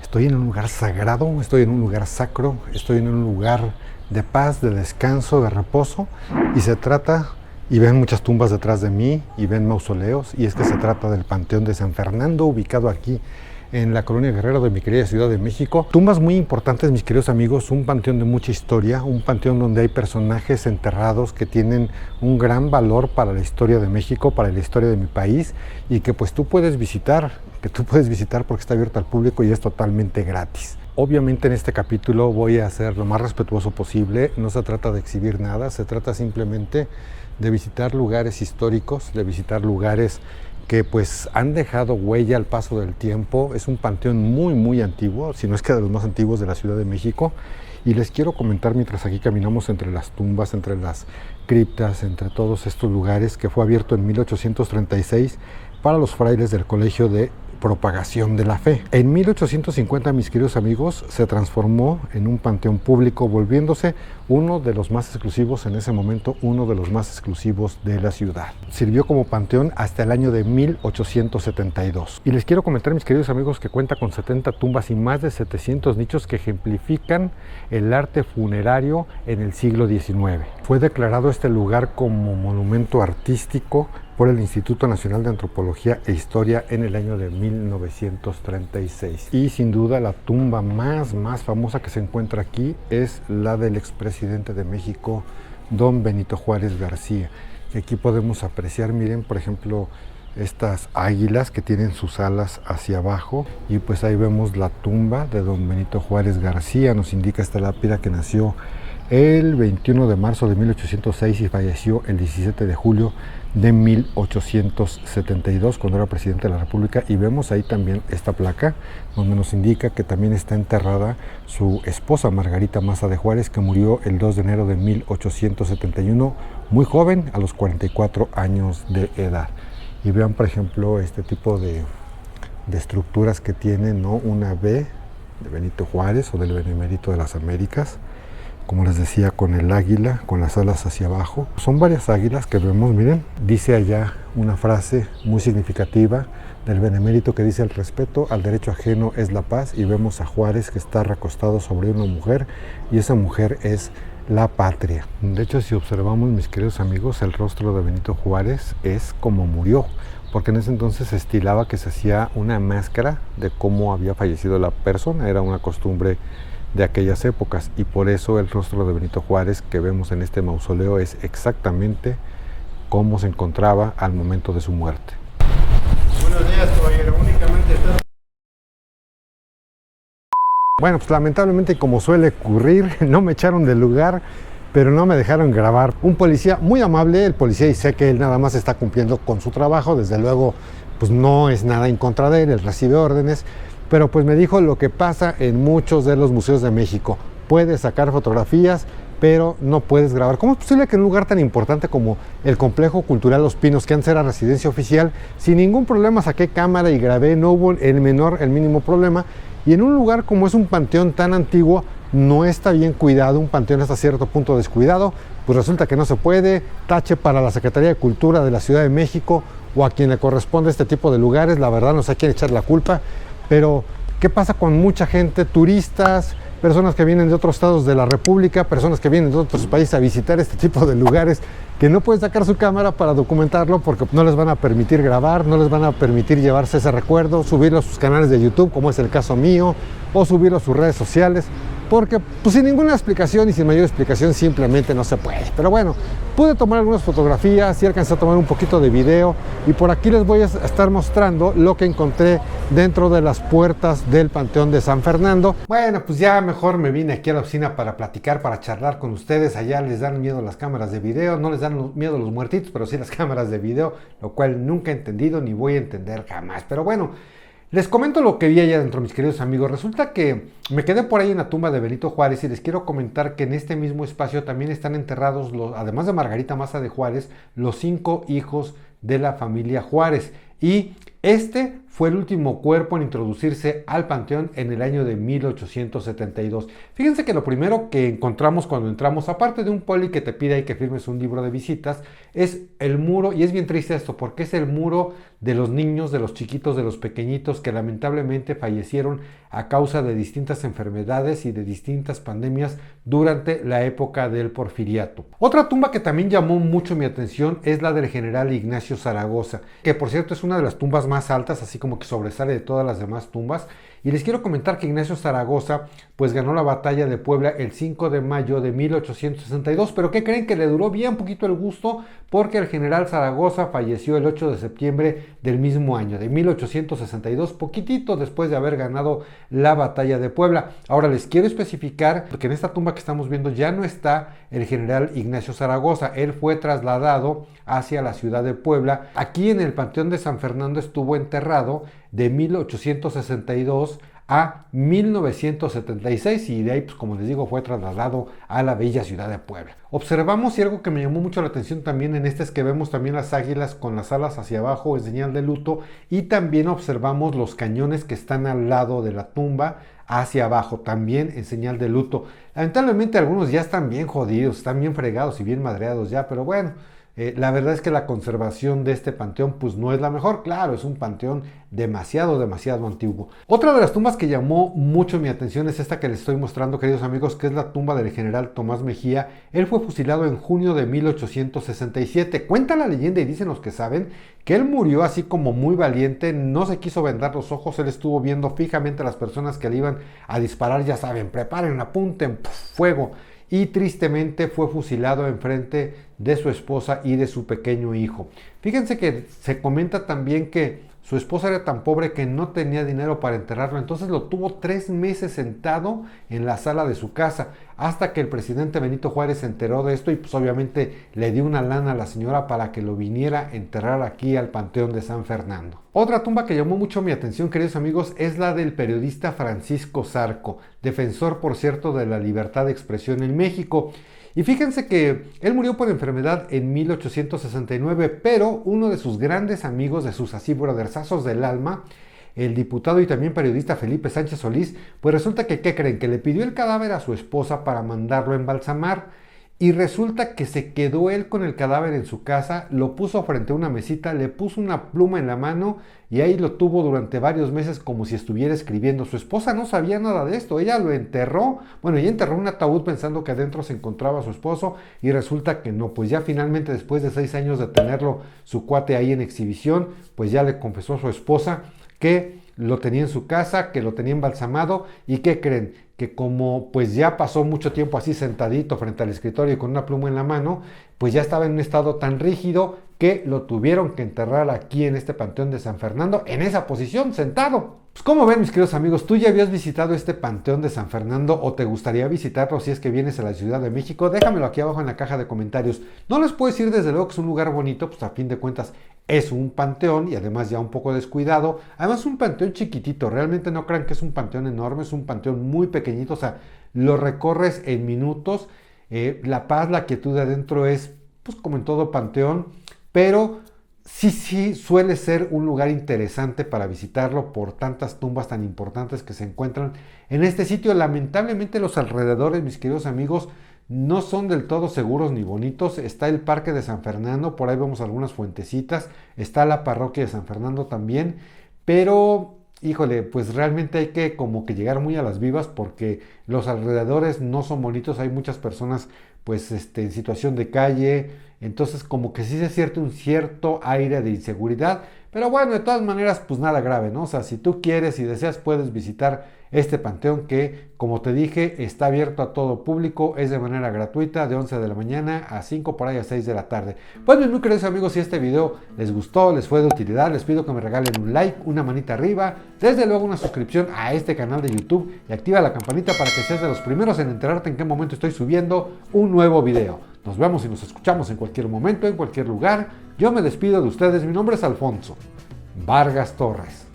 Estoy en un lugar sagrado, estoy en un lugar sacro, estoy en un lugar de paz, de descanso, de reposo, y se trata, y ven muchas tumbas detrás de mí, y ven mausoleos, y es que se trata del Panteón de San Fernando, ubicado aquí en la Colonia Guerrero de mi querida Ciudad de México. Tumbas muy importantes, mis queridos amigos, un panteón de mucha historia, un panteón donde hay personajes enterrados que tienen un gran valor para la historia de México, para la historia de mi país, y que pues tú puedes visitar porque está abierto al público y es totalmente gratis. Obviamente en este capítulo voy a ser lo más respetuoso posible, no se trata de exhibir nada, se trata simplemente de visitar lugares históricos, de visitar lugares que pues han dejado huella al paso del tiempo. Es un panteón muy antiguo, si no es que de los más antiguos de la Ciudad de México, y les quiero comentar mientras aquí caminamos entre las tumbas, entre las criptas, entre todos estos lugares, que fue abierto en 1836 para los frailes del Colegio de Propagación de la Fe. En 1850, mis queridos amigos, se transformó en un panteón público, volviéndose uno de los más exclusivos en ese momento, uno de los más exclusivos de la ciudad. Sirvió como panteón hasta el año de 1872. Y les quiero comentar, mis queridos amigos, que cuenta con 70 tumbas y más de 700 nichos que ejemplifican el arte funerario en el siglo XIX. Fue declarado este lugar como monumento artístico por el Instituto Nacional de Antropología e Historia en el año de 1936. Y sin duda la tumba más famosa que se encuentra aquí es la del expresidente de México, don Benito Juárez García. Aquí podemos apreciar, miren, por ejemplo, estas águilas que tienen sus alas hacia abajo, y pues ahí vemos la tumba de don Benito Juárez García. Nos indica esta lápida que nació el 21 de marzo de 1806 y falleció el 17 de julio de 1872 cuando era presidente de la República. Y vemos ahí también esta placa donde nos indica que también está enterrada su esposa Margarita Maza de Juárez, que murió el 2 de enero de 1871, muy joven, a los 44 años de edad. Y vean, por ejemplo, este tipo de estructuras que tiene, ¿no? Una B de Benito Juárez o del Benemérito de las Américas, como les decía, con el águila, con las alas hacia abajo. Son varias águilas que vemos, miren. Dice allá una frase muy significativa del Benemérito que dice: el respeto al derecho ajeno es la paz. Y vemos a Juárez, que está recostado sobre una mujer, y esa mujer es la patria. De hecho, si observamos, mis queridos amigos, el rostro de Benito Juárez es como murió, porque en ese entonces se estilaba que se hacía una máscara de cómo había fallecido la persona. Era una costumbre de aquellas épocas, y por eso el rostro de Benito Juárez que vemos en este mausoleo es exactamente cómo se encontraba al momento de su muerte. Buenos días, caballero. Únicamente está... Bueno, pues lamentablemente, como suele ocurrir, no me echaron del lugar, pero no me dejaron grabar. Un policía muy amable, el policía, y sé que él nada más está cumpliendo con su trabajo, desde luego pues no es nada en contra de él recibe órdenes, pero pues me dijo lo que pasa en muchos de los museos de México: puedes sacar fotografías, pero no puedes grabar. ¿Cómo es posible que en un lugar tan importante como el Complejo Cultural Los Pinos, que antes era residencia oficial, sin ningún problema saqué cámara y grabé, no hubo el mínimo problema? Y en un lugar como es un panteón tan antiguo, no está bien cuidado, un panteón hasta cierto punto descuidado, pues resulta que no se puede. Tache para la Secretaría de Cultura de la Ciudad de México o a quien le corresponde este tipo de lugares. La verdad no sé a quién echar la culpa. Pero, ¿qué pasa con mucha gente, turistas, personas que vienen de otros estados de la República, personas que vienen de otros países a visitar este tipo de lugares, que no pueden sacar su cámara para documentarlo porque no les van a permitir grabar, no les van a permitir llevarse ese recuerdo, subirlo a sus canales de YouTube, como es el caso mío, o subirlo a sus redes sociales? Porque pues sin ninguna explicación y sin mayor explicación simplemente no se puede. Pero bueno, pude tomar algunas fotografías y alcancé a tomar un poquito de video, y por aquí les voy a estar mostrando lo que encontré dentro de las puertas del Panteón de San Fernando. Bueno, pues ya mejor me vine aquí a la oficina para platicar, para charlar con ustedes. Allá les dan miedo las cámaras de video, no les dan miedo los muertitos, pero sí las cámaras de video, lo cual nunca he entendido ni voy a entender jamás. Pero bueno, les comento lo que vi allá adentro, mis queridos amigos. Resulta que me quedé por ahí en la tumba de Benito Juárez, y les quiero comentar que en este mismo espacio también están enterrados, además de Margarita Maza de Juárez, los 5 hijos de la familia Juárez. Y este fue el último cuerpo en introducirse al panteón en el año de 1872. Fíjense que lo primero que encontramos cuando entramos, aparte de un poli que te pide ahí que firmes un libro de visitas, es el muro, y es bien triste esto, porque es el muro de los niños, de los chiquitos, de los pequeñitos que lamentablemente fallecieron a causa de distintas enfermedades y de distintas pandemias durante la época del Porfiriato. Otra tumba que también llamó mucho mi atención es la del general Ignacio Zaragoza, que por cierto es una de las tumbas más altas, así como que sobresale de todas las demás tumbas. Y les quiero comentar que Ignacio Zaragoza pues ganó la batalla de Puebla el 5 de mayo de 1862, pero ¿qué creen? Que le duró bien poquito el gusto, porque el general Zaragoza falleció el 8 de septiembre del mismo año, de 1862, poquitito después de haber ganado la batalla de Puebla. Ahora les quiero especificar que en esta tumba que estamos viendo ya no está el general Ignacio Zaragoza, él fue trasladado hacia la ciudad de Puebla. Aquí en el Panteón de San Fernando estuvo enterrado de 1862 a 1976 y de ahí, pues como les digo, fue trasladado a la bella ciudad de Puebla. Observamos, y algo que me llamó mucho la atención también en este, es que vemos también las águilas con las alas hacia abajo en señal de luto, y también observamos los cañones que están al lado de la tumba hacia abajo, también en señal de luto. Lamentablemente algunos ya están bien jodidos, están bien fregados y bien madreados ya, pero bueno, la verdad es que la conservación de este panteón pues no es la mejor. Claro, es un panteón demasiado antiguo. Otra de las tumbas que llamó mucho mi atención es esta que les estoy mostrando, queridos amigos, que es la tumba del general Tomás Mejía. Él fue fusilado en junio de 1867. Cuenta la leyenda, y dicen los que saben, que él murió así como muy valiente, no se quiso vendar los ojos, él estuvo viendo fijamente a las personas que le iban a disparar, ya saben, preparen, apunten, fuego. Y tristemente fue fusilado enfrente de su esposa y de su pequeño hijo. Fíjense que se comenta también que su esposa era tan pobre que no tenía dinero para enterrarlo, entonces lo tuvo 3 meses sentado en la sala de su casa, hasta que el presidente Benito Juárez se enteró de esto y pues obviamente le dio una lana a la señora para que lo viniera a enterrar aquí al Panteón de San Fernando. Otra tumba que llamó mucho mi atención, queridos amigos, es la del periodista Francisco Zarco, defensor, por cierto, de la libertad de expresión en México. Y fíjense que él murió por enfermedad en 1869, pero uno de sus grandes amigos, de sus así brothersazos del alma, el diputado y también periodista Felipe Sánchez Solís, pues resulta que, ¿qué creen? Que le pidió el cadáver a su esposa para mandarlo a embalsamar. Y resulta que se quedó él con el cadáver en su casa, lo puso frente a una mesita, le puso una pluma en la mano y ahí lo tuvo durante varios meses como si estuviera escribiendo. Su esposa no sabía nada de esto, ella lo enterró, ella enterró un ataúd pensando que adentro se encontraba su esposo y resulta que no, pues ya finalmente después de 6 años de tenerlo su cuate ahí en exhibición, pues ya le confesó a su esposa que lo tenía en su casa, que lo tenía embalsamado. ¿Y qué creen? Que como pues ya pasó mucho tiempo así sentadito frente al escritorio y con una pluma en la mano, pues ya estaba en un estado tan rígido que lo tuvieron que enterrar aquí en este Panteón de San Fernando, en esa posición, sentado. Pues como ven, mis queridos amigos, ¿tú ya habías visitado este Panteón de San Fernando o te gustaría visitarlo si es que vienes a la Ciudad de México? Déjamelo aquí abajo en la caja de comentarios. No les puedo decir desde luego que es un lugar bonito, pues a fin de cuentas es un panteón y además ya un poco descuidado. Además un panteón chiquitito, realmente no crean que es un panteón enorme, es un panteón muy pequeñito, o sea, lo recorres en minutos. La paz, la quietud de adentro es pues como en todo panteón, pero sí suele ser un lugar interesante para visitarlo por tantas tumbas tan importantes que se encuentran en este sitio. Lamentablemente los alrededores, mis queridos amigos, no son del todo seguros ni bonitos. Está el Parque de San Fernando, por ahí vemos algunas fuentecitas, está la parroquia de San Fernando también, pero híjole, pues realmente hay que como que llegar muy a las vivas porque los alrededores no son bonitos, hay muchas personas pues en situación de calle, entonces como que sí se siente un cierto aire de inseguridad, pero bueno, de todas maneras pues nada grave, ¿no? O sea, si tú quieres y deseas puedes visitar este panteón que, como te dije, está abierto a todo público, es de manera gratuita, de 11 de la mañana a 5, por ahí a 6 de la tarde. Pues mis muy queridos amigos, si este video les gustó, les fue de utilidad, les pido que me regalen un like, una manita arriba, desde luego una suscripción a este canal de YouTube y activa la campanita para que seas de los primeros en enterarte en qué momento estoy subiendo un nuevo video. Nos vemos y nos escuchamos en cualquier momento, en cualquier lugar. Yo me despido de ustedes, mi nombre es Alfonso Vargas Torres.